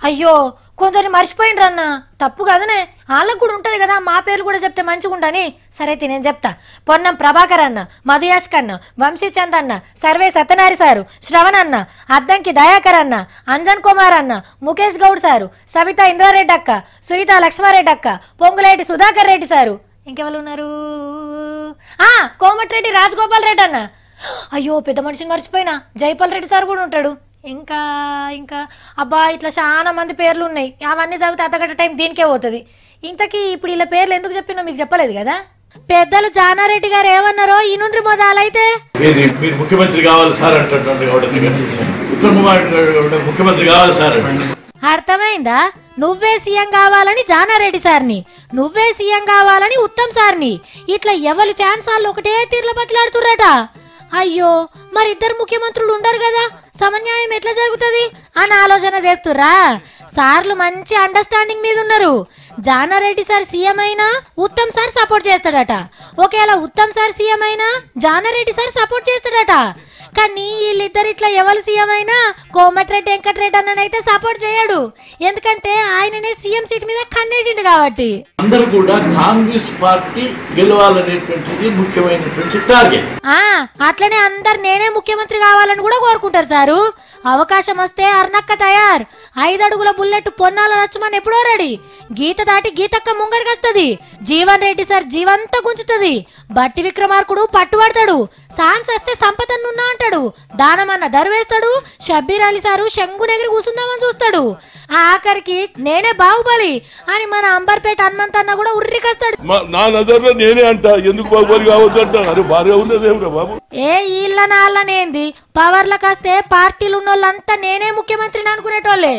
అయ్యో కొందరిని మర్చిపోయిండ్రు అన్న, తప్పు కదనే, వాళ్ళకు కూడా ఉంటది కదా, మా పేర్లు కూడా చెప్తే మంచిగుంటని. సరే నేను చెప్తా. పొన్నం ప్రభాకర్ అన్న, మధుయాష్క్ అన్న, వంశీచంద్ అన్న, సర్వే సత్యనారి సారు, శ్రవణ్ అన్న, అద్దంకి దయాకర్ అన్న, అంజన్ కుమార్ అన్న, ముఖేష్ గౌడ్ సారు, సవితా ఇంద్రారెడ్డి అక్క, సునీత లక్ష్మారెడ్డి అక్క, పొంగులేటి సుధాకర్ రెడ్డి సారు, ఇంకెవరు ఉన్నారు, కోమటిరెడ్డి రాజగోపాల్ రెడ్డి అన్న. అయ్యో పెద్ద మనిషిని మర్చిపోయినా, జైపాల్ రెడ్డి సార్ కూడా ఉంటాడు. ఇంకా ఇంకా అబ్బా ఇట్లా చాలా మంది పేర్లు ఉన్నాయి. అవన్నీ చదివితే అర్ధగంట టైం దీనికే పోతుంది. ఇంతకీ ఇప్పుడు ఇలా పేర్లు ఎందుకు చెప్పినా మీకు చెప్పలేదు కదా. పెద్దలు జానారెడ్డి గారు ఏమన్నారో ఈ నుండి మొదలైతే మీరు ముఖ్యమంత్రి కావాలి సార్ అంటున్నారు. ఉత్తమ్ కుమార్ ముఖ్యమంత్రి కావాలి సార్. అర్థమైందా? నువ్వే సీఎం కావాలని జానారెడ్డి సార్ని, నువ్వే సీఎం కావాలని ఉత్తమ్ సార్ని, ఇట్లా ఎవరి ఫ్యాన్స్ వాళ్ళు ఒకటే తీర్ల బతిలాడుతుర్రట. అయ్యో మరి ఇద్దరు ముఖ్యమంత్రులు ఉండరు కదా, సమన్యాయం ఎట్లా జరుగుతుంది అని ఆలోచన చేస్తుర్రా. సార్లు మంచి అండర్స్టాండింగ్ మీద ఉన్నారు. జానారెడ్డి సార్ సీఎం అయినా ఉత్తమ్ సార్ సపోర్ట్ చేస్తాడట, ఒకవేళ ఉత్తమ్ సార్ సీఎం అయినా జానారెడ్డి సార్ సపోర్ట్ చేస్తాడట. కానీ వీళ్ళిద్దరు ఇట్లా ఎవరు సీఎం అయినా కోమటిరెడ్డి వెంకటరెడ్డి అన్ననైతే సపోర్ట్ చేయడు, ఎందుకంటే ఆయననే సీఎం సీట్ మీద కన్నేసిండు కాబట్టి. అందరూ కూడా కాంగ్రెస్ పార్టీ గెలవాలనేటువంటిది ముఖ్యమైనటువంటి టార్గెట్. అట్లనే అందరు నేనే ముఖ్యమంత్రి కావాలని కూడా కోరుకుంటారు సారు. అవకాశం వస్తే అర్నక్క తయార్, 5 అడుగుల బుల్లెట్ పొన్నాల లక్ష్మణ్ ఎప్పుడో రెడీ, గీత దాటి గీతక్క ముంగడికొస్తది, జీవన్ రెడ్డి సార్ జీవంతా గుంజుతుంది, బట్టి విక్రమార్కుడు పట్టుబడతాడు, సాన్స్ వస్తే సంపతన్నున్నా అంటాడు, దానమన్న దరువేస్తాడు, షబ్బీర్ అలీ సారు శంగునెగిరి కూసుందామని చూస్తాడు, ఆఖరికి నేనే బాహుబలి అని మన అంబర్పేట హనుమంత్ అన్న కూడా ఉర్రికొస్తాడు. నా నజర్లో నేనే అంట, ఎందుకు బాహుబలి కావద్దు అంటారు, బాగా ఉన్నదేమిరా బాబు. ఏ ఈళ్ళ నాళ్ళనేంది, పవర్లకు వస్తే పార్టీలు ఉన్నోళ్ళంతా నేనే ముఖ్యమంత్రిని అనుకునేటోళ్ళే.